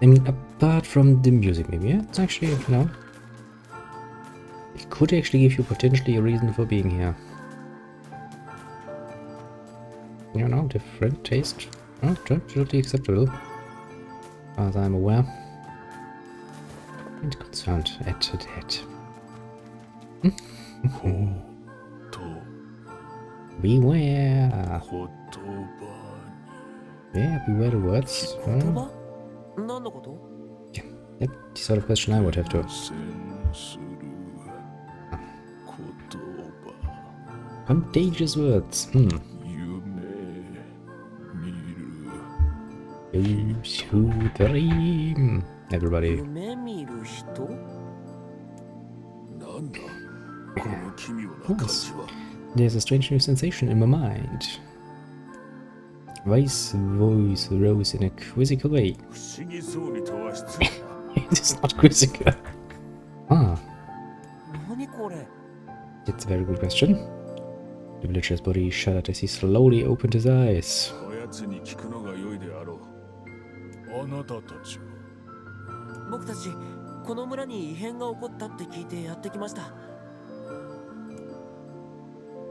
I mean, apart from the music, maybe, yeah? It's actually, you know, it could actually give you potentially a reason for being here. You know, different taste. Oh, totally acceptable. As I'm aware. And concerned at that. Beware! Yeah, beware the words. Yeah, that's the sort of question I would have to. Contagious words. Those who dream. Everybody. Yes. There's a strange new sensation in my mind. Vice voice rose in a quizzical way. It is not quizzical. Ah. It's a very good question. The villager's body shuddered as he slowly opened his eyes.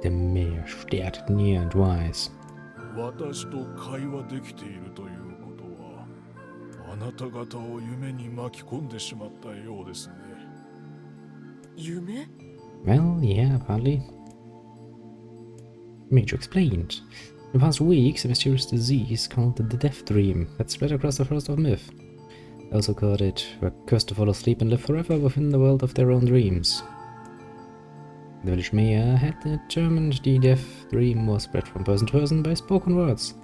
The mayor stared near and wise. Well, yeah, apparently. Major explained. In the past weeks, a mysterious disease called the Death Dream had spread across the forest of myth. Those who caught it were cursed to fall asleep and live forever within the world of their own dreams. The village mayor had determined the Death Dream was spread from person to person by spoken words.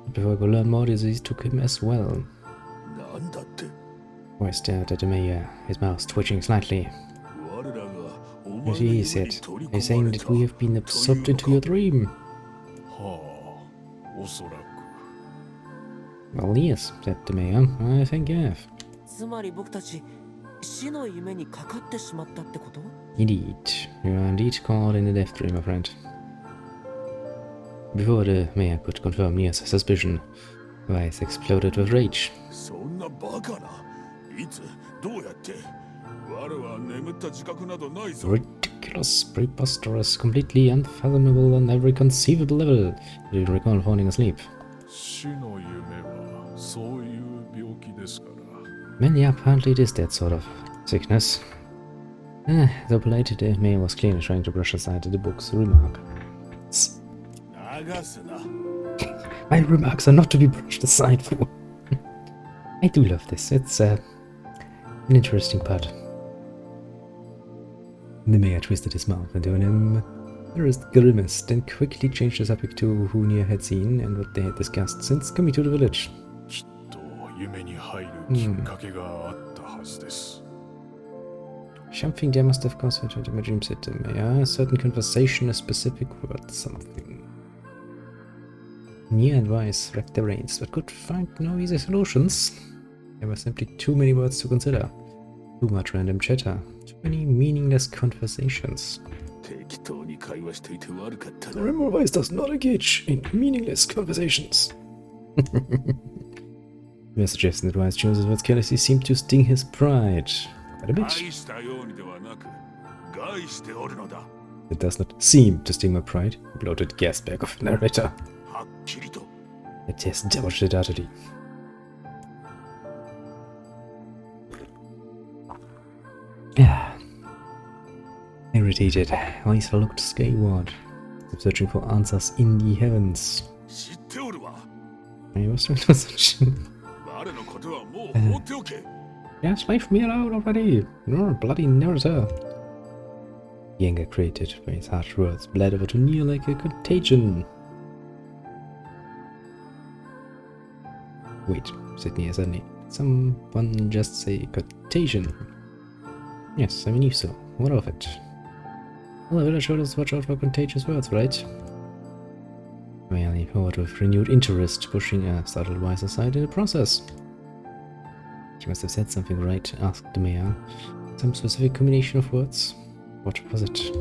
But before he could learn more, the disease took him as well. Roy stared at the mayor, his mouth twitching slightly. He said, "They're saying that we have been absorbed into your dream." Well, yes, said the mayor. I think you have. Indeed, you are indeed caught in the death dream, my friend. Before the mayor could confirm Nia's suspicion, Weiss exploded with rage. Ridiculous, preposterous, completely unfathomable on every conceivable level. He didn't recall falling asleep. Well, yeah, apparently it is that sort of sickness. Though polite, the mayor was clearly trying to brush aside the book's remark. My remarks are not to be brushed aside for. I do love this. It's an interesting part. The mayor twisted his mouth into an embarrassed grimace, then quickly changed the subject to who Nia had seen and what they had discussed since coming to the village. Something there must have concentrated my dream, said the mayor. A certain conversation, a specific word, something. Nia and Weiss racked their brains, but could find no easy solutions. There were simply too many words to consider. Too much random chatter. Too many meaningless conversations. Remember, Weiss does not engage in meaningless conversations. We are suggesting that Weiss chooses words carelessly seemed to sting his pride. Quite a bit. It does not seem to sting my pride, bloated gasbag of a narrator. It has debauched it utterly. Irritated, Weiss looked skyward, searching for answers in the heavens. I was doing such. Just leave me alone already! You're a bloody narrator! The anger created by his harsh words bled over to Nia like a contagion. Wait, said Nia suddenly. Someone just say contagion. Yes, I believe so. What of it? Well, the village showed us to watch out for contagious words, right? Well, he forward with renewed interest, pushing a startled Weiss aside in the process. She must have said something, right? Asked the mayor. Some specific combination of words? What was it? It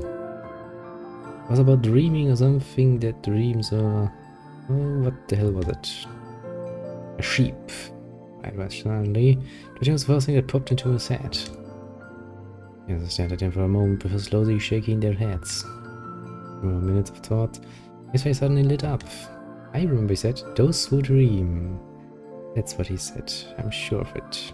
was about dreaming or something that dreams are... Oh, what the hell was it? A sheep. It was suddenly, that was the first thing that popped into his head. Yes, I stared at him for a moment before slowly shaking their heads. For minutes of thought, his face suddenly lit up. I remember he said, "Those who dream." That's what he said, I'm sure of it.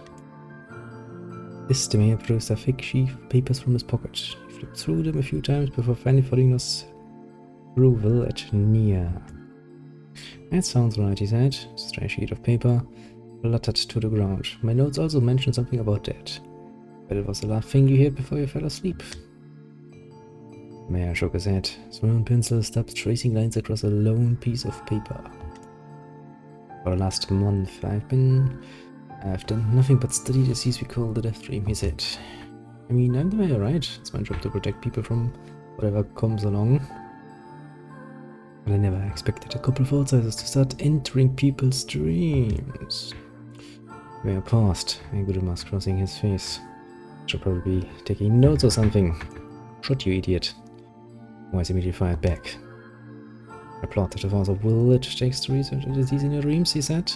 This the mayor produced a thick sheaf of papers from his pocket. He flipped through them a few times before finally following us approval at Nia. That sounds right, he said. A stray sheet of paper fluttered to the ground. My notes also mentioned something about that. But it was the last thing you heard before you fell asleep. The mayor shook his head. Small pencil stopped tracing lines across a lone piece of paper. For the last month, I've done nothing but study the disease we call the death dream, he said. I mean, I'm the mayor, right? It's my job to protect people from whatever comes along. But I never expected a couple of outsiders to start entering people's dreams. The mayor paused, a good mask crossing his face. Should probably be taking notes or something. Shut, you idiot. Wise immediately fired back. I plotted the force of will it takes to research the disease in your dreams, he said.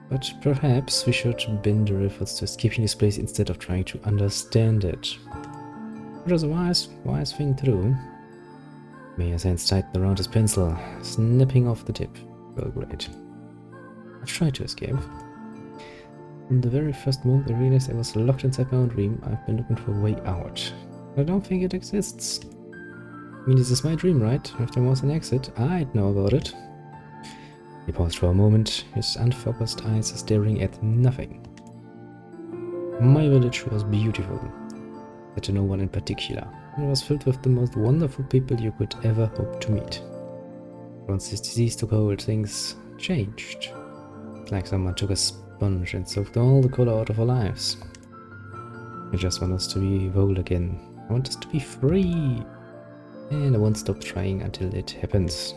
But perhaps we should bend our efforts to escaping this place instead of trying to understand it. It was a wise thing to do. Mayor's hands tightened around his pencil, snapping off the tip. Well, great. I've tried to escape. From the very first moment I realized I was locked inside my own dream, I've been looking for a way out. I don't think it exists. I mean, this is my dream, right? If there was an exit, I'd know about it. He paused for a moment, his unfocused eyes staring at nothing. My village was beautiful, but to no one in particular. It was filled with the most wonderful people you could ever hope to meet. Once this disease took hold, things changed. It's like someone took a sponge and soaked all the color out of our lives. I just want us to be whole again. I want us to be free. And I won't stop trying until it happens.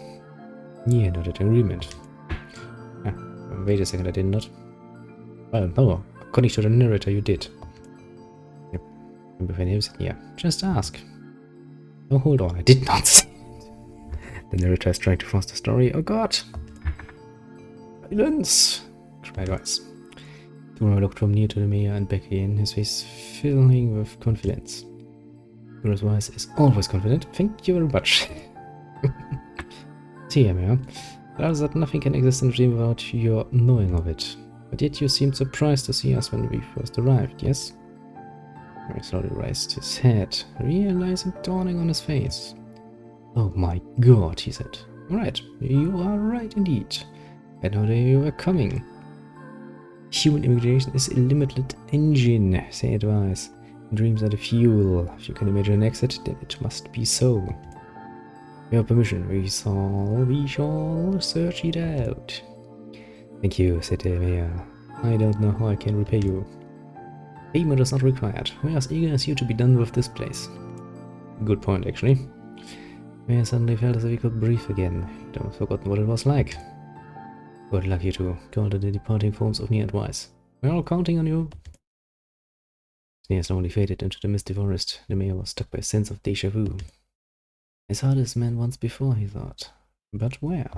Yeah, nodded agreement. Wait a second, I did not. Well, no, according to the narrator, you did. Yep. And if any yeah, just ask. Oh, hold on, I did not say it. The narrator is trying to force the story. Oh god! Silence! Cried Wise. Tomorrow looked from near to the mayor and back again, his face filling with confidence. Whereas Wise is always confident. Thank you very much. See, Mayor. That is that nothing can exist in a dream without your knowing of it. But yet you seemed surprised to see us when we first arrived, yes? He slowly raised his head, realizing dawning on his face. Oh my god, he said. Right, you are right indeed. I know that you were coming. Human imagination is a limited engine, said Wise. Dreams are the fuel. If you can imagine an exit, then it must be so. With your permission, we shall search it out. Thank you, said the mayor. I don't know how I can repay you. Payment is not required. We are as eager as you to be done with this place. Good point, actually. Mayor suddenly felt as if he could breathe again. He'd almost forgotten what it was like. Good luck, you two, called the departing forms of me and Wise. We're all counting on you. Sneer slowly faded into the misty forest. The mayor was struck by a sense of déjà vu. I saw this man once before, he thought. But where?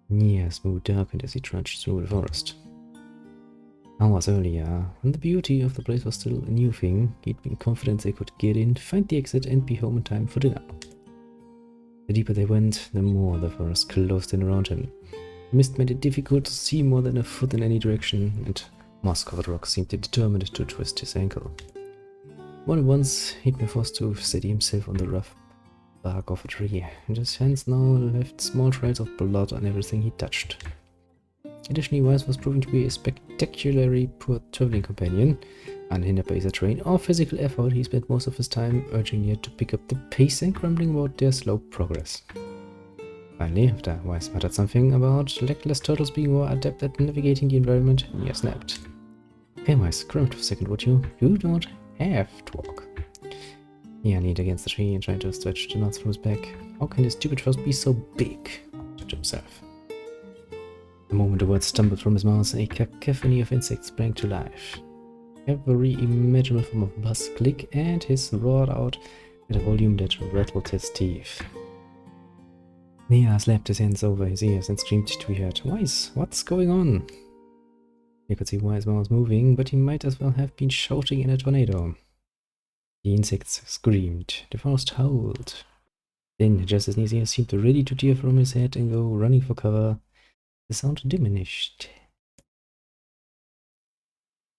Nia's mood darkened as he trudged through the forest. Hours earlier, when the beauty of the place was still a new thing, he'd been confident they could get in, find the exit, and be home in time for dinner. The deeper they went, the more the forest closed in around him. The mist made it difficult to see more than a foot in any direction, and moss-covered rocks seemed determined to twist his ankle. More than once, he'd been forced to steady himself on the rough bark of a tree, and his hands now left small trails of blood on everything he touched. Additionally, Wise was proving to be a spectacularly poor traveling companion. Unhindered by either train or physical effort, he spent most of his time urging Nia to pick up the pace and grumbling about their slow progress. Finally, after Wise muttered something about legless turtles being more adept at navigating the environment, Nia snapped. Hey Wise, ground for a second, would you? You don't have to walk. Nia leaned against the tree and tried to stretch the knots from his back. How can this stupid first be so big? He said to himself. The moment the words stumbled from his mouth, a cacophony of insects sprang to life. Every imaginable form of buzz, click, and hiss roared out at a volume that rattled his teeth. Nia slapped his hands over his ears and screamed to be heard. Wise, what's going on? You could see why his mouth was moving, but he might as well have been shouting in a tornado. The insects screamed. The forest howled. Then, just as Nizia seemed ready to tear from his head and go running for cover, the sound diminished.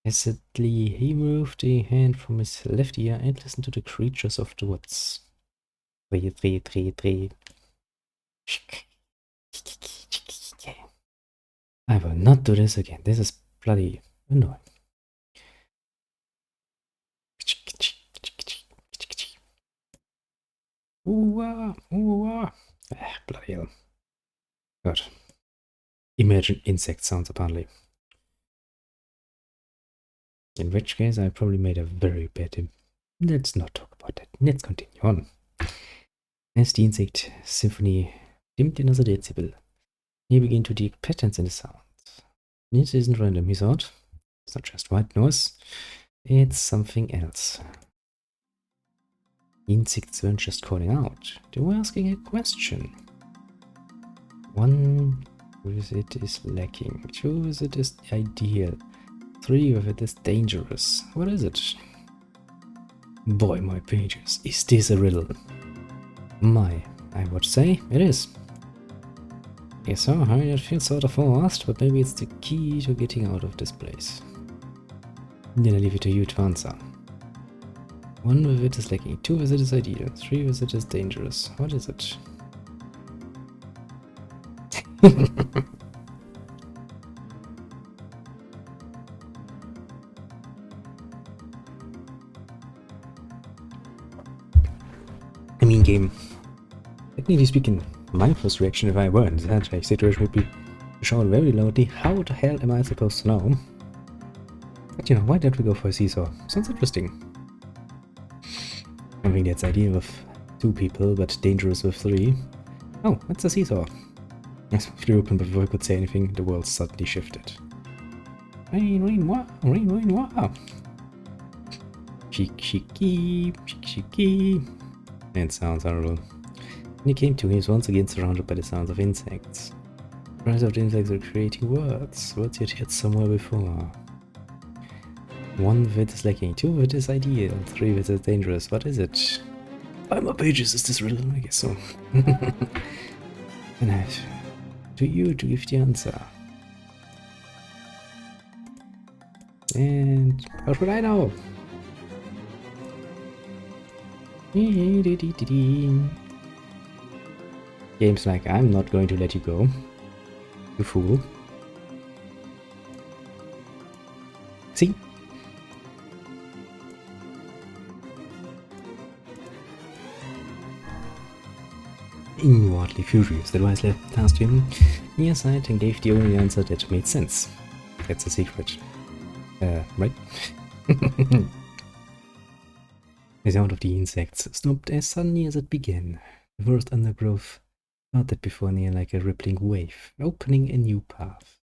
Hesitantly, he moved a hand from his left ear and listened to the creatures of the woods. I will not do this again. This is bloody annoying. Bloody hell. God. Imagine insect sounds, apparently. In which case, I probably made a very bad. Let's not talk about that. Let's continue on. As the insect symphony dimmed another decibel, he began to dig patterns in the sound. This isn't random, he thought. It's not just white noise, it's something else. The insects weren't just calling out, they were asking a question. 1 visit is lacking, 2 visit is ideal, 3 visit is dangerous. What is it? Boy, my pages, is this a riddle? My, I would say it is. Yes, so I mean, it feels sort of fast, but maybe it's the key to getting out of this place. Then I leave it to you to answer. 1 visit is lacking, 2 visit is ideal, 3 visit is dangerous. What is it? I mean, game. Technically speaking, my first reaction if I were in that situation would be to shout very loudly, how the hell am I supposed to know? But you know, why don't we go for a seesaw? Sounds interesting. I mean, that's ideal with 2 people, but dangerous with 3. Oh, it's a seesaw. As we flew open before we could say anything, the world suddenly shifted. Rain, rain, wow, rain, rain, wow. Chick, chicky, chick, chicky. And sounds horrible. When he came to, he was once again surrounded by the sounds of insects. The cries of the insects were creating words you'd heard somewhere before. 1 visit is lacking, 2 visit is ideal, 3 visit is dangerous. What is it? 5 more pages, is this riddle? I guess so. And I have to you to give the answer. And how should I know? Games like, I'm not going to let you go, you fool. See? Inwardly furious that Wise left asked him, he sighed and gave the only answer that made sense. That's a secret. Right? The sound of the insects stopped as suddenly as it began. The forest undergrowth parted before near like a rippling wave, opening a new path.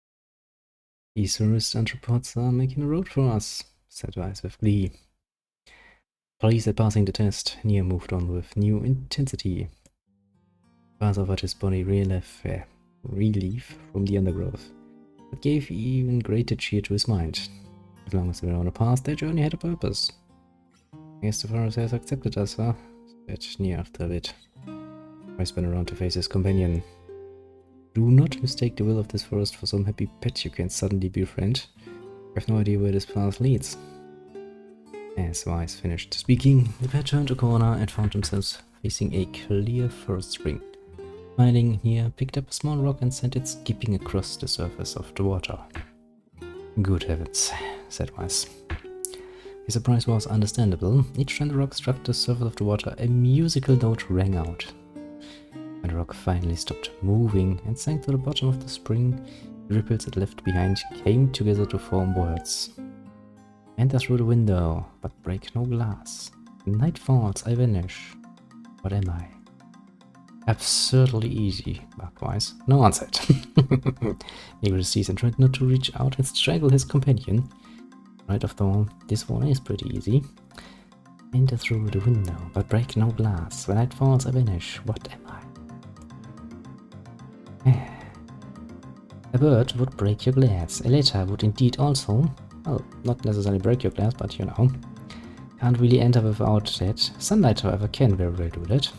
These forest anthropods are making a road for us, said Wise with glee. Pleased at passing the test, Nia moved on with new intensity. Parts of his body relief from the undergrowth, but gave even greater cheer to his mind. As long as they were on a path, their journey had a purpose. I guess the forest has accepted us, huh? Said Nia after a bit. I spun around to face his companion. Do not mistake the will of this forest for some happy pet you can suddenly befriend. I have no idea where this path leads. As Wise finished speaking, the pair turned a corner and found themselves facing a clear forest spring. Smiling, Nia picked up a small rock and sent it skipping across the surface of the water. Good heavens, said Wise. His surprise was understandable. Each time the rock struck the surface of the water, a musical note rang out. When the rock finally stopped moving and sank to the bottom of the spring, the ripples it left behind came together to form words. Enter through the window, but break no glass. Night falls, I vanish. What am I? Absurdly easy, barked Wise. No answer. He ceased and tried not to reach out and strangle his companion. Right after all, this one is pretty easy. Enter through the window, but break no glass. When night falls, I vanish. What am I? A bird would break your glass. A letter would indeed also, well, not necessarily break your glass, but you know, can't really enter without that. Sunlight, however, can very well do that.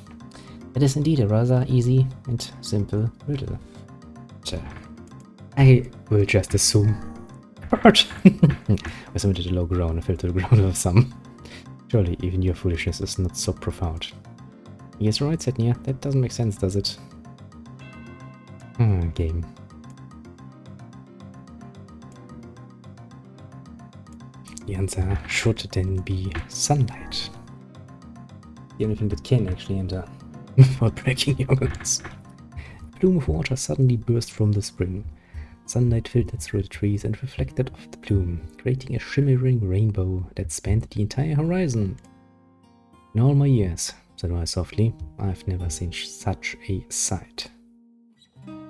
It is indeed a rather easy and simple riddle. I will just assume bird. I submitted a low ground and fell to the ground with some. Surely even your foolishness is not so profound. Yes, right, Setnia. That doesn't make sense, does it? Game. The answer should then be sunlight. The only thing that can actually enter without breaking your glass. A plume of water suddenly burst from the spring. Sunlight filtered through the trees and reflected off the plume, creating a shimmering rainbow that spanned the entire horizon. In all my years, said I softly, I've never seen such a sight.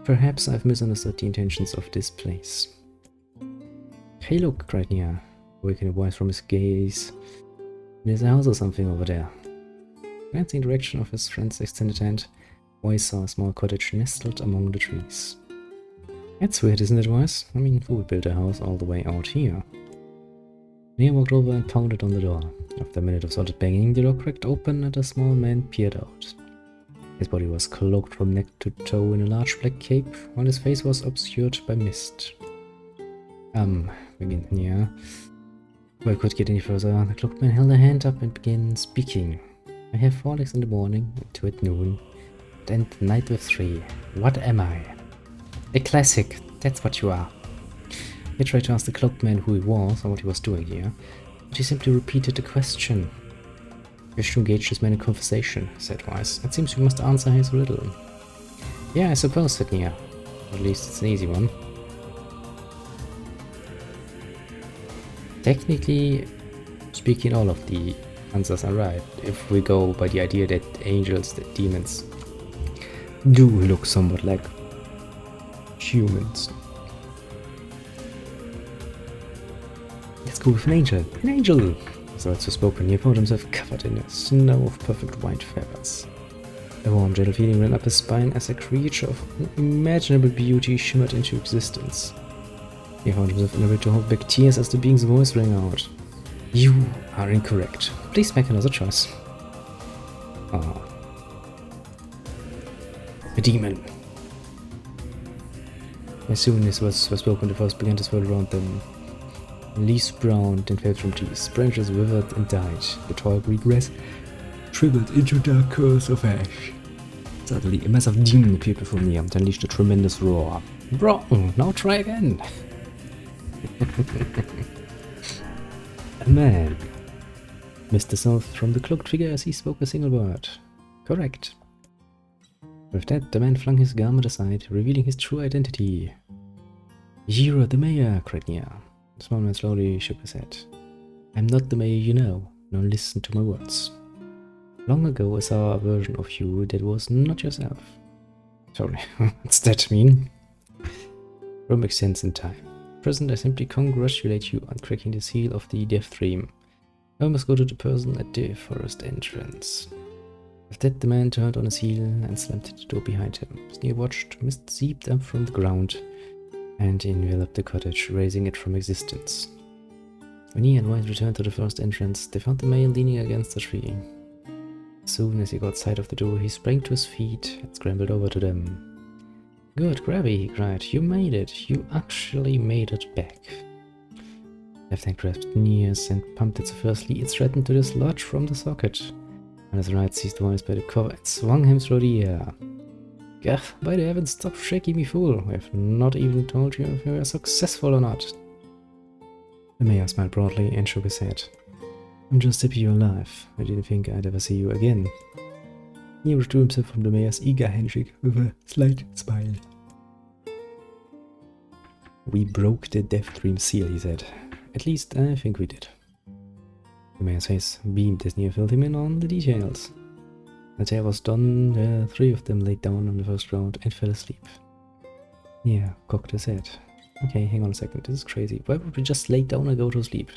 Perhaps I've misunderstood the intentions of this place. Hey look, cried Nia, waking a voice from his gaze. There's a house or something over there. Glancing in the direction of his friend's extended hand, Voice saw a small cottage nestled among the trees. That's weird, isn't it, Voice? I mean, who would build a house all the way out here? Nia walked over and pounded on the door. After a minute of solid banging, the door cracked open and a small man peered out. His body was cloaked from neck to toe in a large black cape, while his face was obscured by mist. Began Nia. Before I could get any further, the cloaked man held a hand up and began speaking. I have 4 legs in the morning, 2 at noon, and night with 3. What am I? A classic, that's what you are. He tried to ask the cloaked man who he was or what he was doing here, but he simply repeated the question. You wish to engage this man in conversation, said Weiss. It seems you must answer his riddle. Yeah, I suppose, said Nia. At least it's an easy one. Technically speaking, all of the answers are right, if we go by the idea that angels, that demons, do look somewhat like humans. Let's go with an angel. An angel! As words were spoken, he found himself covered in a snow of perfect white feathers. A warm, gentle feeling ran up his spine as a creature of unimaginable beauty shimmered into existence. He found himself unable to hold back tears as the being's voice rang out. You are incorrect. Please make another choice. Ah. A demon. As soon as words were spoken, the forest began to swirl around them. Leaves browned and fell from trees, branches withered and died. The tall green grass shriveled into dark curls of ash. Suddenly, a massive demon appeared before me and unleashed a tremendous roar. Wrong! Now try again! A man. Mr. South from the cloaked figure as he spoke a single word. Correct. With that, the man flung his garment aside, revealing his true identity. You're the mayor, cried Nia. The small man slowly shook his head. I'm not the mayor you know. Now listen to my words. Long ago I saw a version of you that was not yourself. Sorry, what's that mean? Don't make sense in time. Present, I simply congratulate you on cracking the seal of the death dream. I must go to the person at the forest entrance. With that, the man turned on his heel and slammed the door behind him. As Nia watched, mist seeped up from the ground and enveloped the cottage, raising it from existence. When he and White returned to the first entrance, they found the man leaning against a tree. As soon as he got sight of the door, he sprang to his feet and scrambled over to them. Good, Grabby, he cried. You made it. You actually made it back. Left hand grasped Nia's and pumped it so fiercely it threatened to dislodge from the socket. And his right seized Voice by the collar and swung him through the air. Gah, by the heavens, stop shaking me, fool. I have not even told you if you were successful or not. The mayor smiled broadly and shook his head. I'm just happy you're alive. I didn't think I'd ever see you again. He withdrew himself from the mayor's eager handshake with a slight smile. We broke the death dream seal, he said. At least I think we did. The mayor's face beamed as Nia filled him in on the details. The tale was done, the 3 of them laid down on the first round and fell asleep. Nia cocked his head. Okay, hang on a second, this is crazy. Why would we just lay down and go to sleep?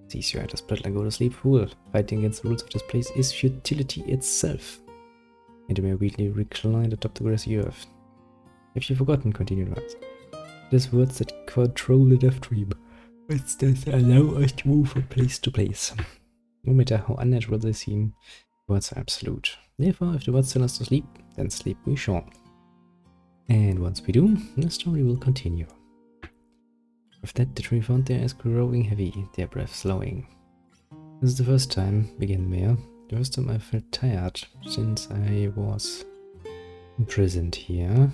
It's easier to split and go to sleep, fool. Fighting against the rules of this place is futility itself. And the mayor weakly reclined atop the grassy earth. Have you forgotten, continued Vance? There's words that control the death dream. Words that allow us to move from place to place. No matter how unnatural they seem, words are absolute. Therefore, if the words tell us to sleep, then sleep we shall. And once we do, the story will continue. With that, the tree found their eyes growing heavy, their breath slowing. This is the first time, began the mayor, the first time I felt tired since I was imprisoned here.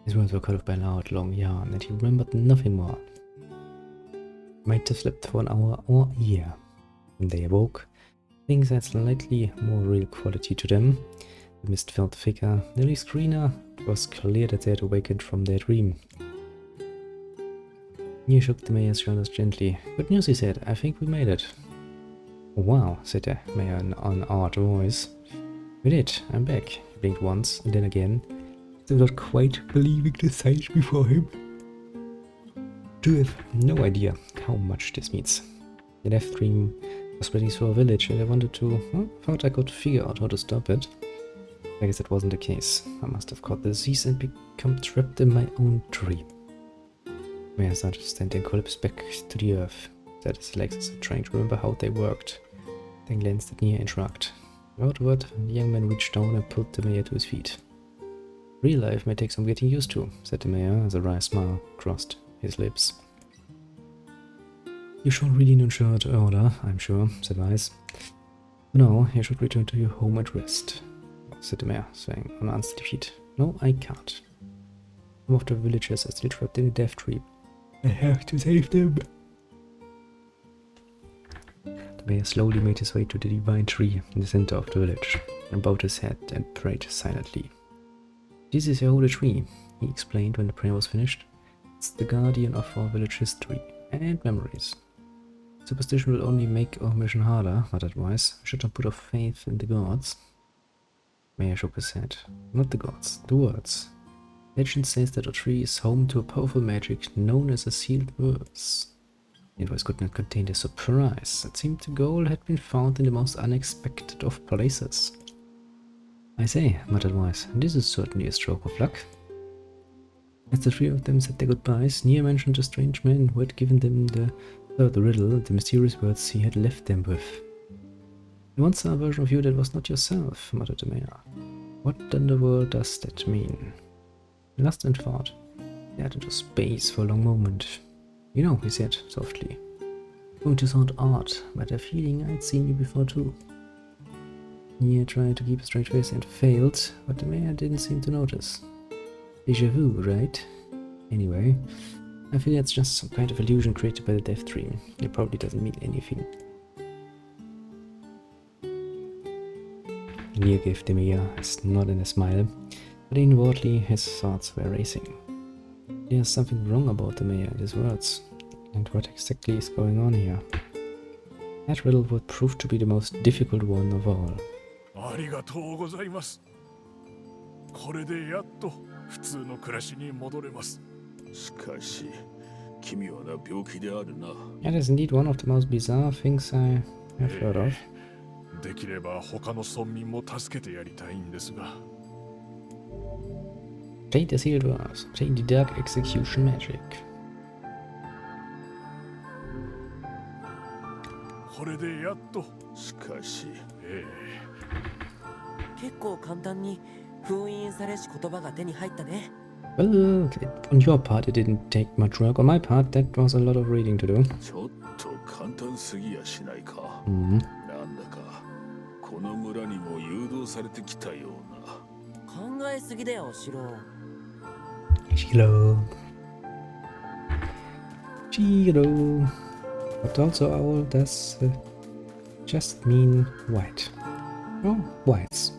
His words were cut off by a loud, long yawn, and he remembered nothing more. Might have slept for an hour or a year. When they awoke, things had slightly more real quality to them. The mist felt thicker, nearly greener. It was clear that they had awakened from their dream. He shook the mayor's shoulders gently. Good news, he said. I think we made it. Oh, wow, said the mayor in an odd voice. We did. I'm back. He blinked once, and then again, still not quite believing the sight before him. To have no idea how much this means. The death dream was spreading through a village, and I wanted to, thought I could figure out how to stop it. I guess that wasn't the case. I must have caught the disease and become trapped in my own dream. Mayor started to stand and collapsed back to the earth. Set his legs as if trying to remember how they worked. Then glanced at Nia and shrugged. Without a word, the young man reached down and pulled the mayor to his feet. Real life may take some getting used to, said the mayor as a wry smile crossed his lips. You shall really not short order, I'm sure, said Weiss. No, you should return to your home and rest, said the mayor, swaying on unsteady feet. No, I can't. Some of the villagers are still trapped in the death tree. I have to save them. The mayor slowly made his way to the divine tree in the center of the village, and bowed his head and prayed silently. This is your holy tree, he explained when the prayer was finished. It's the guardian of our village history and memories. Superstition will only make our mission harder, muttered Weiss. We should not put our faith in the gods. Mayor shook his head. Not the gods, the words. Legend says that our tree is home to a powerful magic known as a sealed words. The invoice could not contain the surprise. It seemed the gold had been found in the most unexpected of places. I say, muttered Weiss, this is certainly a stroke of luck. As the three of them said their goodbyes, Nia mentioned the strange man who had given them the riddle, the mysterious words he had left them with. I once saw a version of you that was not yourself, muttered the mayor. What in the world does that mean? Lost in thought, stared into space for a long moment. You know, he said softly. Going to sound odd, but a feeling I'd seen you before too. Nia tried to keep a straight face and failed, but the mayor didn't seem to notice. Déjà vu, right? Anyway, I feel it's just some kind of illusion created by the death dream. It probably doesn't mean anything. Nia gave the mayor a nod and a smile, but inwardly his thoughts were racing. There's something wrong about the mayor and his words, and what exactly is going on here? That riddle would prove to be the most difficult one of all. ありがとうございます。これでやっと普通の暮らしに戻れます。しかし、奇妙な病気であるな。That is indeed one of the most bizarre things I have heard of. できれば他の村民も助けてやりたいんですが。Obtain the sealed words. Obtain the dark execution magic. これでやっと。しかし、結構簡単に封印されし言葉が手に入ったね。Well, on your part it didn't take much work. On my part, that was a lot of reading to do. ちょっと簡単すぎやしないか。なんだかこの村にも誘導されてきたような。考えすぎだよ、シロ。Chiro. But also owl does just mean white. Oh, whites.